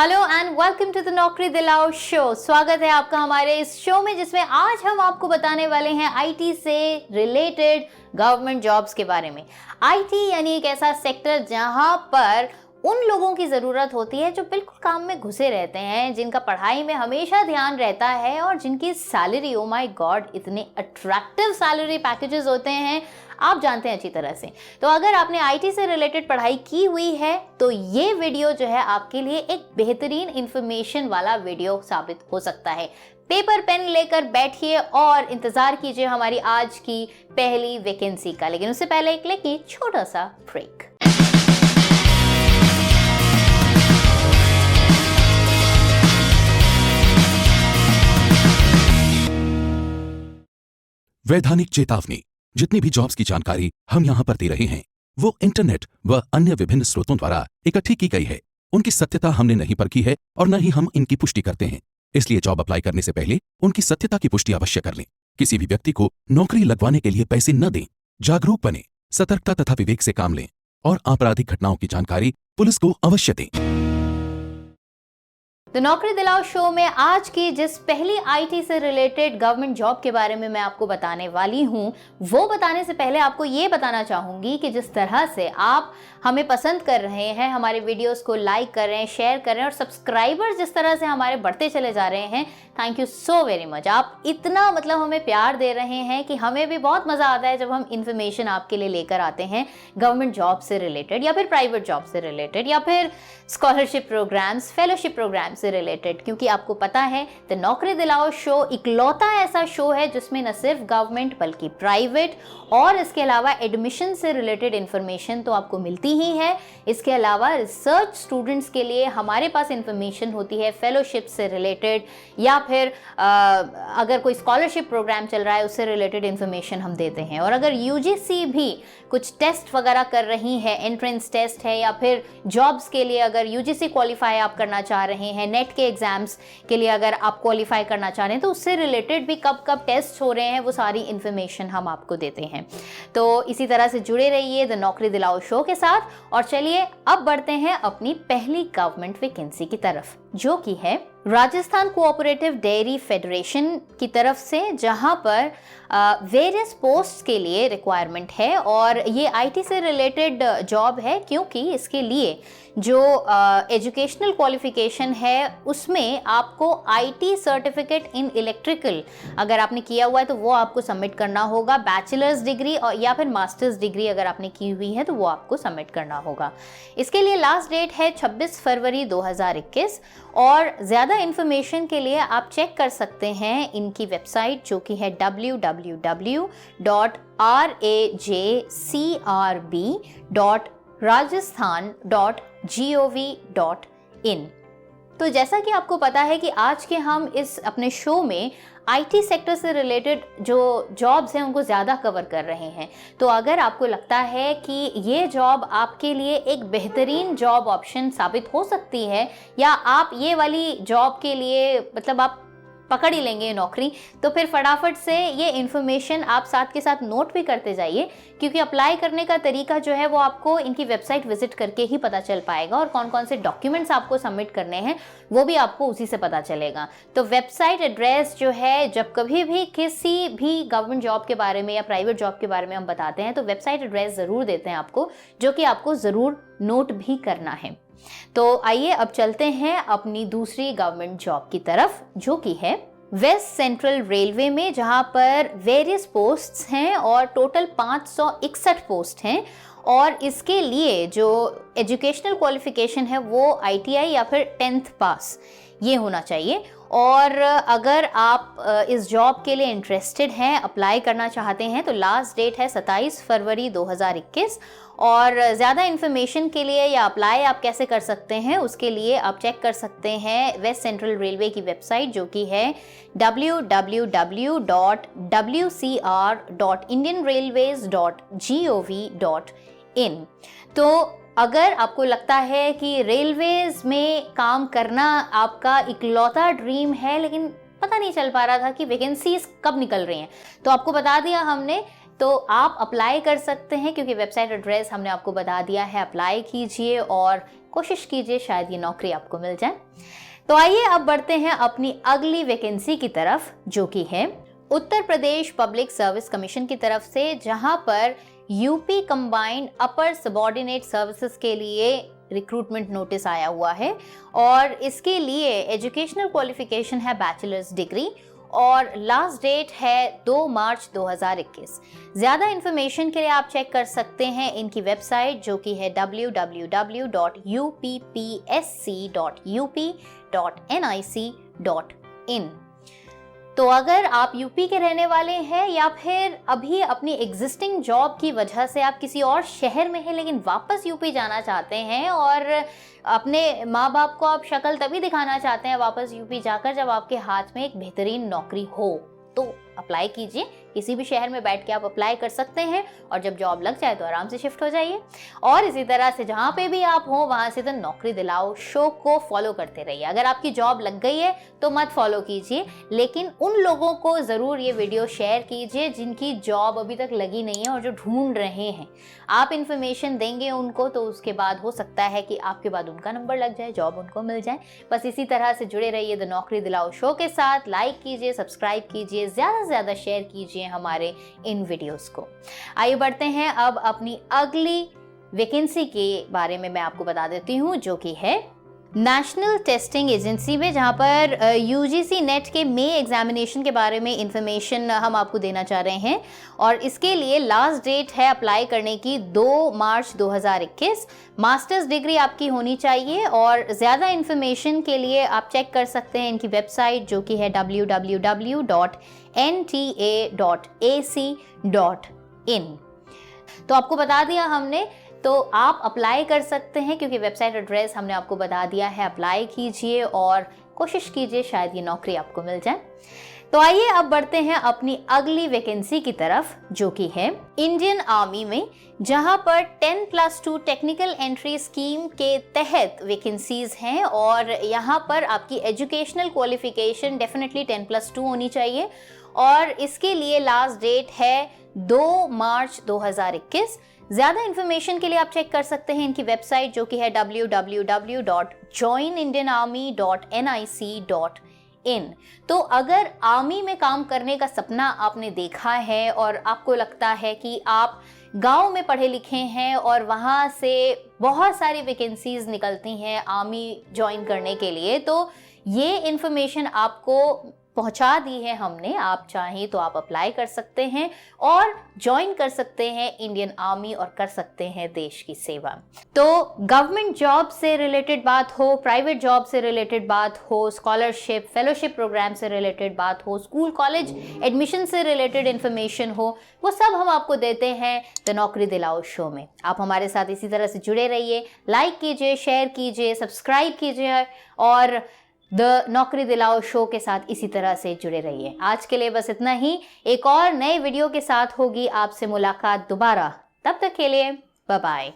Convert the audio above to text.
Hello and welcome to the नौकरी दिलाओ show. स्वागत है आपका हमारे इस शो में, जिसमें आज हम आपको बताने वाले हैं आईटी से रिलेटेड गवर्नमेंट जॉब्स के बारे में। आईटी यानी एक ऐसा सेक्टर जहां पर उन लोगों की ज़रूरत होती है जो बिल्कुल काम में घुसे रहते हैं, जिनका पढ़ाई में हमेशा ध्यान रहता है और जिनकी सैलरी, ओ माय गॉड, इतने अट्रैक्टिव सैलरी पैकेजेस होते हैं, आप जानते हैं अच्छी तरह से। तो अगर आपने आईटी से रिलेटेड पढ़ाई की हुई है तो ये वीडियो जो है आपके लिए एक बेहतरीन इंफॉर्मेशन वाला वीडियो साबित हो सकता है। पेपर पेन लेकर बैठिए और इंतजार कीजिए हमारी आज की पहली वैकेंसी का। लेकिन उससे पहले एक लेके छोटा सा ब्रेक। वैधानिक चेतावनी। जितनी भी जॉब्स की जानकारी हम यहाँ पर दे रहे हैं वो इंटरनेट व अन्य विभिन्न स्रोतों द्वारा इकट्ठी की गई है। उनकी सत्यता हमने नहीं परखी है और न ही हम इनकी पुष्टि करते हैं। इसलिए जॉब अप्लाई करने से पहले उनकी सत्यता की पुष्टि अवश्य कर लें। किसी भी व्यक्ति को नौकरी लगवाने के लिए पैसे न दें। जागरूक बने, सतर्कता तथा विवेक से काम लें और आपराधिक घटनाओं की जानकारी पुलिस को अवश्य दें। तो नौकरी दिलाओ शो में आज की जिस पहली आईटी से रिलेटेड गवर्नमेंट जॉब के बारे में मैं आपको बताने वाली हूं, वो बताने से पहले आपको ये बताना चाहूंगी कि जिस तरह से आप हमें पसंद कर रहे हैं, हमारे वीडियोस को लाइक कर रहे हैं, शेयर कर रहे हैं और सब्सक्राइबर्स जिस तरह से हमारे बढ़ते चले जा रहे हैं, thank you so very much. आप इतना हमें प्यार दे रहे हैं कि हमें भी बहुत मज़ा आता है जब हम इंफॉर्मेशन आपके लिए लेकर आते हैं गवर्नमेंट जॉब से रिलेटेड या फिर प्राइवेट जॉब से रिलेटेड या फिर स्कॉलरशिप प्रोग्राम्स, फेलोशिप प्रोग्राम से रिलेटेड। क्योंकि आपको पता है द नौकरी दिलाओ शो इकलौता ऐसा शो है जिसमें न सिर्फ गवर्नमेंट बल्कि प्राइवेट और इसके अलावा एडमिशन से रिलेटेड इंफॉर्मेशन तो आपको मिलती ही है। इसके अलावा रिसर्च स्टूडेंट्स के लिए हमारे पास इंफॉर्मेशन होती है फेलोशिप से रिलेटेड या फिर अगर कोई स्कॉलरशिप प्रोग्राम चल रहा है उससे रिलेटेड इंफॉर्मेशन हम देते हैं। और अगर यूजीसी भी कुछ टेस्ट वगैरह कर रही है, एंट्रेंस टेस्ट है या फिर जॉब्स के लिए अगर यूजीसी क्वालिफाई आप करना चाह रहे हैं, नेट के एग्जाम्स के लिए अगर आप क्वालिफाई करना चाह रहे हैं, तो उससे रिलेटेड भी कब कब टेस्ट हो रहे हैं वो सारी इंफॉर्मेशन हम आपको देते हैं। तो इसी तरह से जुड़े रहिए द नौकरी दिलाओ शो के साथ। और चलिए अब बढ़ते हैं अपनी पहली गवर्नमेंट वैकेंसी की तरफ, जो कि है राजस्थान कोऑपरेटिव डेयरी फेडरेशन की तरफ से, जहां पर वेरियस पोस्ट के लिए रिक्वायरमेंट है। और ये आईटी से रिलेटेड जॉब है क्योंकि इसके लिए जो एजुकेशनल क्वालिफिकेशन है उसमें आपको आईटी सर्टिफिकेट इन इलेक्ट्रिकल अगर आपने किया हुआ है तो वो आपको सबमिट करना होगा। बैचलर्स डिग्री और या फिर मास्टर्स डिग्री अगर आपने की हुई है तो वो आपको सबमिट करना होगा। इसके लिए लास्ट डेट है 26 फरवरी 2021। और ज़्यादा इन्फॉर्मेशन के लिए आप चेक कर सकते हैं इनकी वेबसाइट, जो कि है www.rajcrb.rajasthan.gov.in। तो जैसा कि आपको पता है कि आज के हम इस अपने शो में आईटी सेक्टर से रिलेटेड जो जॉब्स हैं उनको ज़्यादा कवर कर रहे हैं। तो अगर आपको लगता है कि ये जॉब आपके लिए एक बेहतरीन जॉब ऑप्शन साबित हो सकती है या आप ये वाली जॉब के लिए आप पकड़ ही लेंगे नौकरी, तो फिर फटाफट से ये इन्फॉर्मेशन आप साथ के साथ नोट भी करते जाइए। क्योंकि अप्लाई करने का तरीका जो है वो आपको इनकी वेबसाइट विजिट करके ही पता चल पाएगा और कौन कौन से डॉक्यूमेंट्स आपको सबमिट करने हैं वो भी आपको उसी से पता चलेगा। तो वेबसाइट एड्रेस जो है, जब कभी भी किसी भी गवर्नमेंट जॉब के बारे में या प्राइवेट जॉब के बारे में हम बताते हैं तो वेबसाइट एड्रेस ज़रूर देते हैं आपको, जो कि आपको ज़रूर नोट भी करना है। तो आइए अब चलते हैं अपनी दूसरी गवर्नमेंट जॉब की तरफ, जो कि है वेस्ट सेंट्रल रेलवे में, जहां पर वेरियस पोस्ट्स हैं और टोटल 561 पोस्ट हैं। और इसके लिए जो एजुकेशनल क्वालिफिकेशन है वो आईटीआई या फिर 10th पास ये होना चाहिए। और अगर आप इस जॉब के लिए इंटरेस्टेड हैं, अप्लाई करना चाहते हैं, तो लास्ट डेट है 27 फरवरी 2021। और ज़्यादा इन्फॉर्मेशन के लिए या अप्लाई आप कैसे कर सकते हैं उसके लिए आप चेक कर सकते हैं वेस्ट सेंट्रल रेलवे की वेबसाइट, जो कि है www.wcr.indianrailways.gov.in। तो अगर आपको लगता है कि रेलवेज में काम करना आपका इकलौता ड्रीम है लेकिन पता नहीं चल पा रहा था कि वैकेंसीज कब निकल रही हैं, तो आपको बता दिया हमने, तो आप अप्लाई कर सकते हैं क्योंकि वेबसाइट एड्रेस हमने आपको बता दिया है। अप्लाई कीजिए और कोशिश कीजिए, शायद ये नौकरी आपको मिल जाए। तो आइए अब बढ़ते हैं अपनी अगली वैकेंसी की तरफ, जो कि है Uttar Pradesh public service commission की तरफ से, जहां पर यूपी कंबाइंड अपर सबऑर्डिनेट सर्विसेज के लिए रिक्रूटमेंट नोटिस आया हुआ है और इसके लिए एजुकेशनल क्वालिफिकेशन है बैचलर्स डिग्री और लास्ट डेट है 2 मार्च 2021। ज़्यादा इन्फॉर्मेशन के लिए आप चेक कर सकते हैं इनकी वेबसाइट, जो कि है www.uppsc.up.nic.in। तो अगर आप यूपी के रहने वाले हैं या फिर अभी अपनी एग्जिस्टिंग जॉब की वजह से आप किसी और शहर में हैं लेकिन वापस यूपी जाना चाहते हैं और अपने माँ बाप को आप शक्ल तभी दिखाना चाहते हैं वापस यूपी जाकर जब आपके हाथ में एक बेहतरीन नौकरी हो, तो अप्लाई कीजिए। किसी भी शहर में बैठ के आप अप्लाई कर सकते हैं और जब जॉब लग जाए तो आराम से शिफ्ट हो जाइए। और इसी तरह से जहाँ पे भी आप हो वहाँ से तो नौकरी दिलाओ शो को फॉलो करते रहिए। अगर आपकी जॉब लग गई है तो मत फॉलो कीजिए, लेकिन उन लोगों को ज़रूर ये वीडियो शेयर कीजिए जिनकी जॉब अभी तक लगी नहीं है और जो ढूंढ रहे हैं। आप इन्फॉर्मेशन देंगे उनको तो उसके बाद हो सकता है कि आपके बाद उनका नंबर लग जाए, जॉब उनको मिल जाए। बस इसी तरह से जुड़े रहिए द नौकरी दिलाओ शो के साथ। लाइक कीजिए, सब्सक्राइब कीजिए, ज़्यादा से ज़्यादा शेयर कीजिए हमारे इन वीडियोस को। आइए बढ़ते हैं अब अपनी अगली वैकेंसी के बारे में मैं आपको बता देती हूँ, जो कि है नेशनल टेस्टिंग एजेंसी में, जहाँ पर यूजीसी नेट के मे एग्जामिनेशन के बारे में इंफॉर्मेशन हम आपको देना चाह रहे हैं और इसके लिए लास्ट डेट है अप्लाई करने की 2 मार्च 2021। मास्टर्स डिग्री आपकी होनी चाहिए और ज़्यादा इन्फॉर्मेशन के लिए आप चेक कर सकते हैं इनकी वेबसाइट, जो कि है www.nta.ac.in। तो आपको बता दिया हमने, तो आप अप्लाई कर सकते हैं क्योंकि वेबसाइट एड्रेस हमने आपको बता दिया है। अप्लाई कीजिए और कोशिश कीजिए, शायद ये नौकरी आपको मिल जाए। तो आइए अब बढ़ते हैं अपनी अगली वैकेंसी की तरफ, जो कि है इंडियन आर्मी में, जहां पर 10+2 टेक्निकल एंट्री स्कीम के तहत वैकेंसीज हैं और यहां पर आपकी एजुकेशनल क्वालिफिकेशन डेफिनेटली 10+2 होनी चाहिए और इसके लिए लास्ट डेट है 2 मार्च 2021। ज़्यादा इन्फॉर्मेशन के लिए आप चेक कर सकते हैं इनकी वेबसाइट, जो कि है www.joinindianarmy.nic.in। तो अगर आर्मी में काम करने का सपना आपने देखा है और आपको लगता है कि आप गांव में पढ़े लिखे हैं और वहाँ से बहुत सारी वैकेंसीज निकलती हैं आर्मी ज्वाइन करने के लिए, तो ये इन्फॉर्मेशन आपको पहुंचा दी है हमने। आप चाहें तो आप अप्लाई कर सकते हैं और ज्वाइन कर सकते हैं इंडियन आर्मी और कर सकते हैं देश की सेवा। तो गवर्नमेंट जॉब से रिलेटेड बात हो, प्राइवेट जॉब से रिलेटेड बात हो, स्कॉलरशिप फेलोशिप प्रोग्राम से रिलेटेड बात हो, स्कूल कॉलेज एडमिशन से रिलेटेड इन्फॉर्मेशन हो, वो सब हम आपको देते हैं द नौकरी दिलाओ शो में। आप हमारे साथ इसी तरह से जुड़े रहिए, लाइक कीजिए, शेयर कीजिए, सब्सक्राइब कीजिए और द नौकरी दिलाओ शो के साथ इसी तरह से जुड़े रहिए। आज के लिए बस इतना ही। एक और नए वीडियो के साथ होगी आपसे मुलाकात दोबारा। तब तक के लिए बाय बाय।